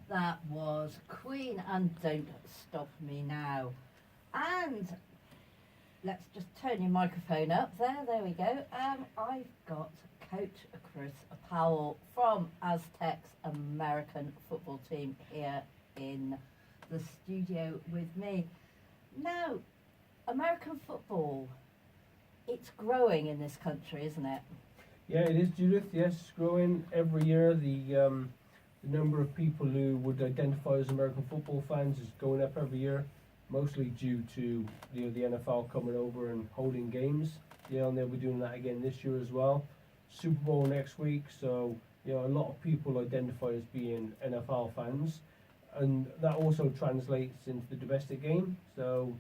That was Queen and Don't Stop Me Now. And let's just turn your microphone up there we go. I've got Coach Chris Powell from Aztecs American football team here in the studio with me. Now, American football, it's growing in this country, isn't it? Yeah, it is, Judith. Yes, it's growing every year. The number of people who would identify as American football fans is going up every year, mostly due to the NFL coming over and holding games. And they'll be doing that again this year as well. Super Bowl next week, so a lot of people identify as being NFL fans, and that also translates into the domestic game. So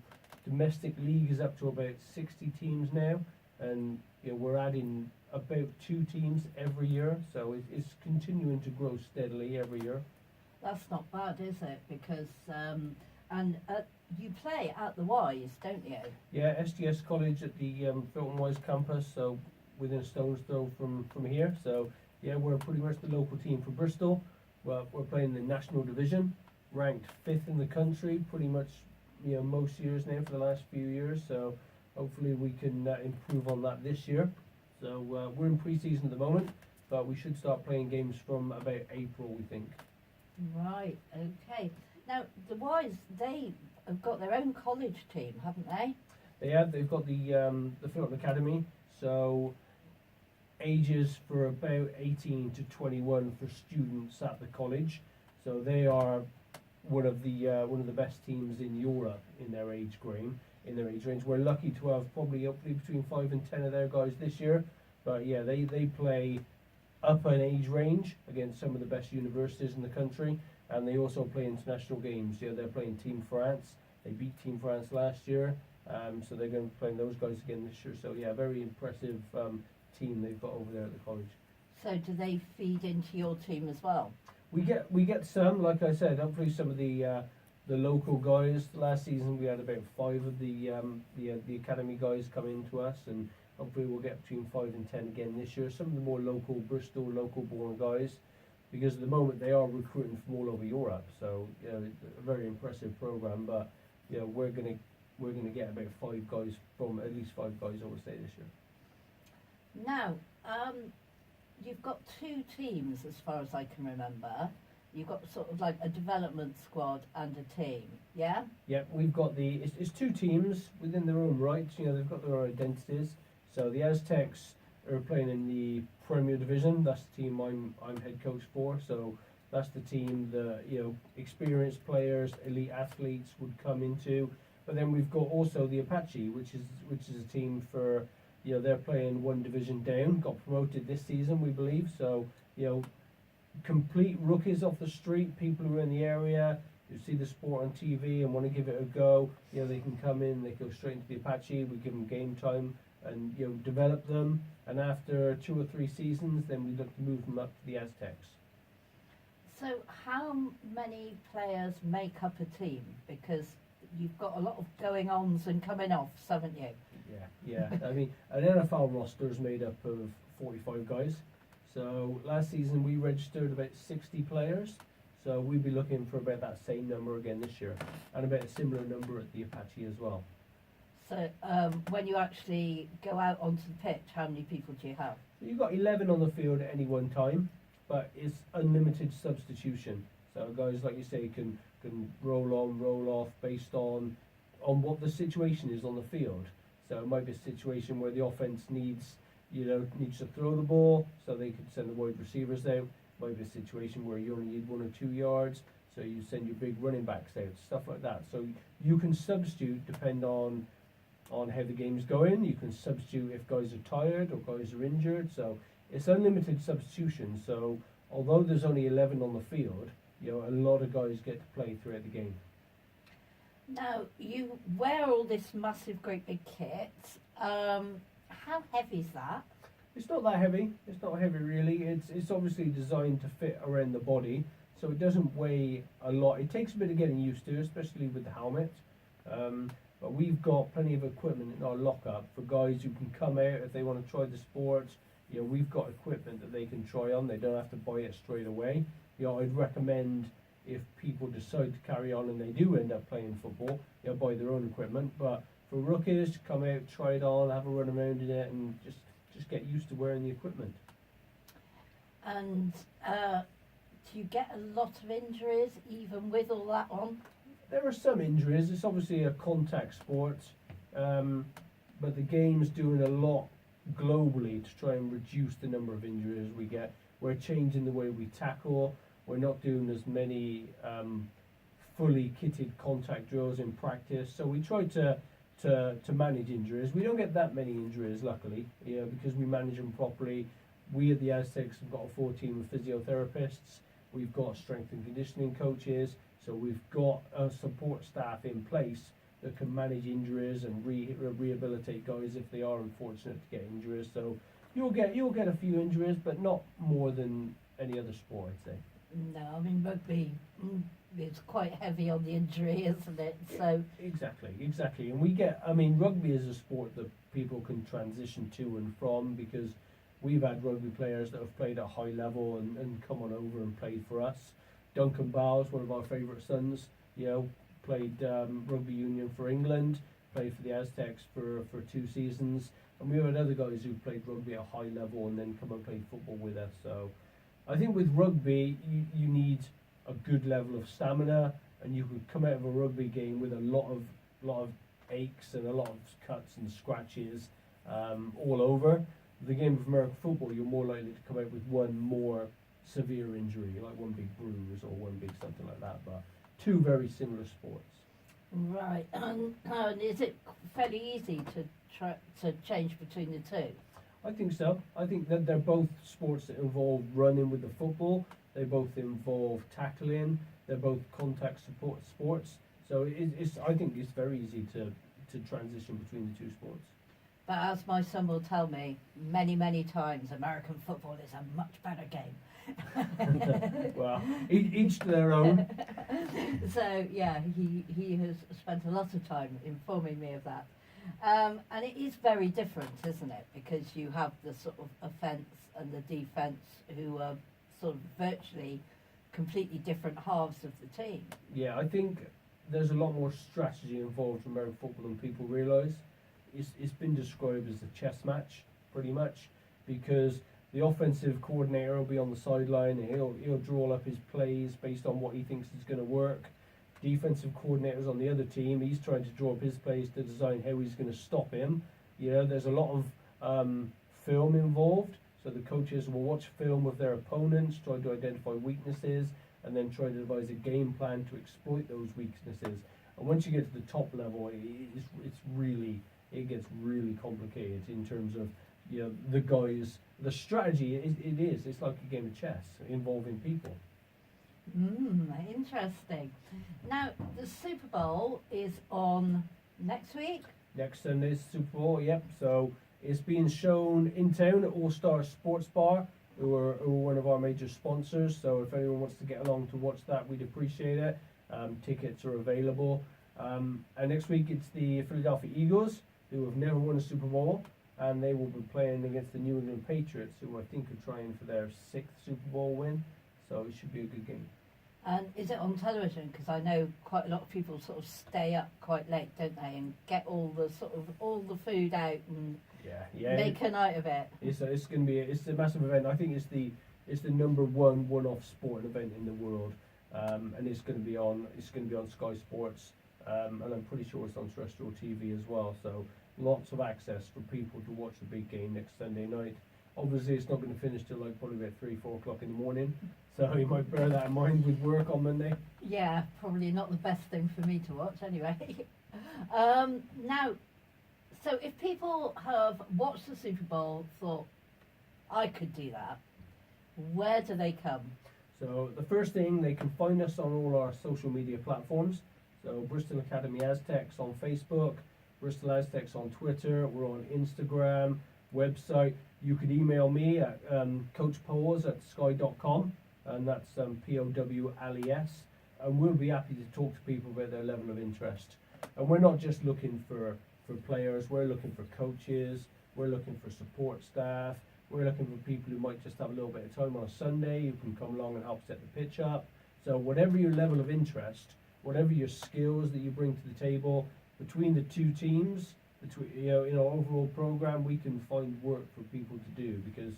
domestic league is up to about 60 teams now, and we're adding about 2 teams every year, so it's continuing to grow steadily every year. That's not bad, is it? Because you play at the Wise, don't you? Yeah, SGS College at the Filton Wise campus, so within a stone's throw from here. So yeah, we're pretty much the local team for Bristol. We're playing the national division, ranked 5th in the country, pretty much most years now for the last few years. So hopefully we can improve on that this year. So we're in pre-season at the moment, but we should start playing games from about April, we think. Right, okay. Now, the Wise, they have got their own college team, haven't they? They have. They've got the Filton Academy, so ages for about 18 to 21 for students at the college. So they are one of the best teams in Europe in their age range. We're lucky to have probably between 5 and 10 of their guys this year. But yeah, they play up an age range against some of the best universities in the country, and they also play international games. They're playing Team France. They beat Team France last year, so they're going to be playing those guys again this year. So yeah, very impressive team they've got over there at the college. So do they feed into your team as well? We get some, like I said, hopefully some of the local guys. Last season we had about 5 of the academy guys come in to us, and hopefully we'll get between 5 and 10 again this year. Some of the more local Bristol, local born guys, because at the moment they are recruiting from all over Europe. So it's a very impressive program. But we're gonna get about 5 guys from at least 5 guys over state this year. Now, you've got 2 teams as far as I can remember. You've got sort of like a development squad and a team, yeah? Yeah, we've got it's 2 teams within their own right. They've got their own identities. So the Aztecs are playing in the Premier Division. That's the team I'm head coach for. So that's the team that experienced players, elite athletes would come into. But then we've got also the Apache, which is a team for they're playing 1 division down. Got promoted this season, we believe. So complete rookies off the street, people who are in the area who see the sport on TV and want to give it a go. They can come in. They go straight into the Apache. We give them game time and develop them, and after 2 or 3 seasons then we look to move them up to the Aztecs. So how many players make up a team? Because you've got a lot of going ons and coming offs, haven't you? Yeah. I mean, an NFL roster is made up of 45 guys. So last season we registered about 60 players, so we'd be looking for about that same number again this year, and about a similar number at the Apache as well. So when you actually go out onto the pitch, how many people do you have? You've got 11 on the field at any one time, but it's unlimited substitution. So guys, like you say, can roll on, roll off based on what the situation is on the field. So it might be a situation where the offense needs to throw the ball, so they could send the wide receivers out. Might be a situation where you only need 1 or 2 yards, so you send your big running backs out, stuff like that. So you can substitute depend on how the game's going. You can substitute if guys are tired or guys are injured. So it's unlimited substitution. So although there's only 11 on the field, a lot of guys get to play throughout the game. Now, you wear all this massive, great big kit. How heavy is that? It's not that heavy. It's not heavy really. It's obviously designed to fit around the body, so it doesn't weigh a lot. It takes a bit of getting used to, especially with the helmet. But we've got plenty of equipment in our lockup for guys who can come out if they want to try the sport. We've got equipment that they can try on. They don't have to buy it straight away. I'd recommend if people decide to carry on and they do end up playing football, they'll buy their own equipment. But for rookies, come out, try it on, have a run around in it, and just get used to wearing the equipment. And do you get a lot of injuries even with all that on? There are some injuries. It's obviously a contact sport, but the game's doing a lot globally to try and reduce the number of injuries we get. We're changing the way we tackle. We're not doing as many fully kitted contact drills in practice. So we try to manage injuries. We don't get that many injuries, luckily, because we manage them properly. We at the Aztecs have got a full team of physiotherapists. We've got strength and conditioning coaches. So we've got a support staff in place that can manage injuries and rehabilitate guys if they are unfortunate to get injuries. So you'll get a few injuries, but not more than any other sport, I'd say. No, I mean rugby is quite heavy on the injury, isn't it? So Exactly. And rugby is a sport that people can transition to and from, because we've had rugby players that have played at a high level and come on over and played for us. Duncan Powles, one of our favourite sons, played rugby union for England, played for the Aztecs for 2 seasons, and we had other guys who played rugby at a high level and then come and play football with us. So I think with rugby, you need a good level of stamina, and you can come out of a rugby game with a lot of aches and a lot of cuts and scratches all over. The game of American football, you're more likely to come out with one more severe injury, like one big bruise or one big something like that, but 2 very similar sports. right, and is it fairly easy to change between the two? I think so. I think that they're both sports that involve running with the football. They both involve tackling. They're both contact support sports. So I think it's very easy to transition between the 2 sports. But as my son will tell me many, many times, American football is a much better game. Well, each to their own. So yeah, he has spent a lot of time informing me of that. And it is very different, isn't it? Because you have the sort of offence and the defence, who are sort of virtually completely different halves of the team. Yeah, I think there's a lot more strategy involved in American football than people realise. It's been described as a chess match, pretty much, because the offensive coordinator will be on the sideline and he'll draw up his plays based on what he thinks is going to work. Defensive coordinator's on the other team. He's trying to draw up his plays to design how he's going to stop him. There's a lot of film involved, so the coaches will watch film of their opponents, try to identify weaknesses, and then try to devise a game plan to exploit those weaknesses. And once you get to the top level, it gets really complicated in terms of the guys. The strategy it's like a game of chess involving people. Interesting. Now the Super Bowl is on next week. Next Sunday's Super Bowl, yep. So it's being shown in town at All Star Sports Bar, who are one of our major sponsors. So if anyone wants to get along to watch that, we'd appreciate it. Tickets are available. And next week it's the Philadelphia Eagles, who have never won a Super Bowl, and they will be playing against the New England Patriots, who I think are trying for their 6th Super Bowl win. So it should be a good game. And is it on television? Because I know quite a lot of people sort of stay up quite late, don't they, and get all the food out and make a night of it. It's a massive event. I think it's the number one-off sporting event in the world, and it's going to be on Sky Sports, and I'm pretty sure it's on terrestrial TV as well. So lots of access for people to watch the big game next Sunday night. Obviously, it's not going to finish till probably about 3-4 o'clock in the morning, so you might bear that in mind with work on Monday. Yeah, probably not the best thing for me to watch anyway. Now, so if people have watched the Super Bowl, thought, I could do that, where do they come? So the first thing, they can find us on all our social media platforms. So Bristol Academy Aztecs on Facebook, Bristol Aztecs on Twitter, we're on Instagram, website. You could email me at coachpowles@sky.com, and that's Powles, and we'll be happy to talk to people about their level of interest. And we're not just looking for players, we're looking for coaches, we're looking for support staff, we're looking for people who might just have a little bit of time on a Sunday who can come along and help set the pitch up. So whatever your level of interest, whatever your skills that you bring to the table, between the two teams, between overall program, we can find work for people to do, because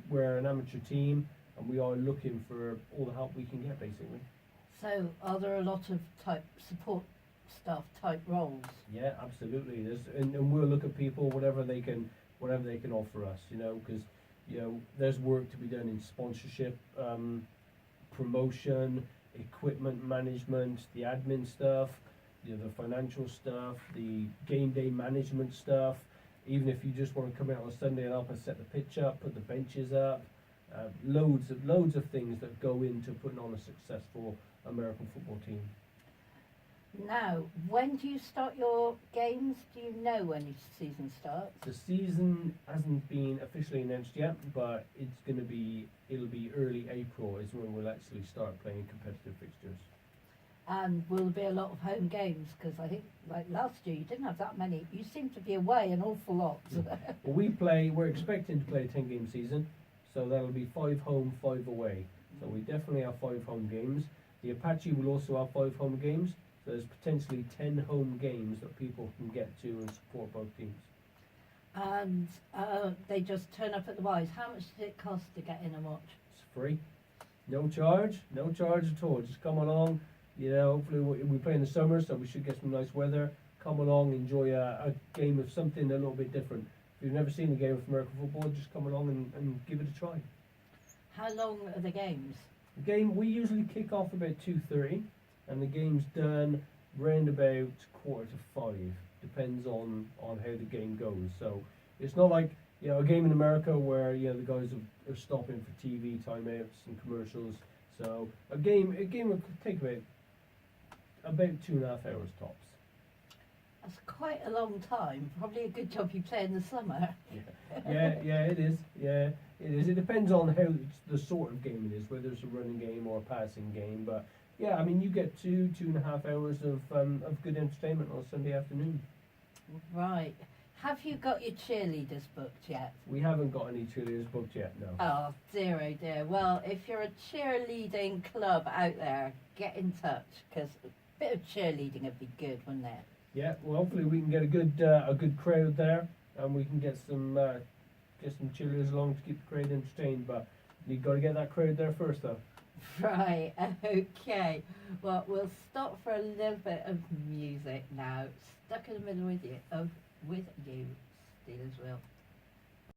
we're an amateur team and we are looking for all the help we can get, basically. So are there a lot of type support staff type roles? Yeah, absolutely. And we'll look at people, whatever they can offer us, because there's work to be done in sponsorship, promotion, equipment management, the admin stuff, the financial stuff, the game day management stuff. Even if you just want to come out on a Sunday and help us set the pitch up, put the benches up, loads of things that go into putting on a successful American football team. Now, when do you start your games? Do you know when your season starts? The season hasn't been officially announced yet, but it'll be early April is when we'll actually start playing competitive fixtures. And will there be a lot of home games? Because I think, like last year, you didn't have that many. You seem to be away an awful lot. Well, we're expecting to play a 10-game season, so that'll be 5 home, 5 away. So we definitely have 5 home games. The Apache will also have 5 home games. So there's potentially 10 home games that people can get to and support both teams. And they just turn up at the Wise. How much does it cost to get in and watch? It's free. No charge at all. Just come along. Hopefully we play in the summer, so we should get some nice weather. Come along, enjoy a game of something a little bit different. If you've never seen a game of American football, just come along and give it a try. How long are the games? The game, we usually kick off about 2:30, and the game's done round about 4:45. Depends on how the game goes. So it's not like a game in America where the guys are stopping for TV timeouts and commercials. So a game will take about 2.5 hours tops. That's quite a long time. Probably a good job you play in the summer. Yeah, it is. Yeah, it is. It depends on how the sort of game it is, whether it's a running game or a passing game. But yeah, I mean, you get 2.5 hours of good entertainment on a Sunday afternoon. Right. Have you got your cheerleaders booked yet? We haven't got any cheerleaders booked yet, no. Oh dear, oh dear. Well, if you're a cheerleading club out there, get in touch, because a bit of cheerleading would be good, wouldn't it? Yeah, well, hopefully we can get a good crowd there, and we can get some cheerleaders along to keep the crowd entertained. But you've got to get that crowd there first, though. Right. Okay. Well, we'll stop for a little bit of music now. Stuck in the middle with you, Steelers will.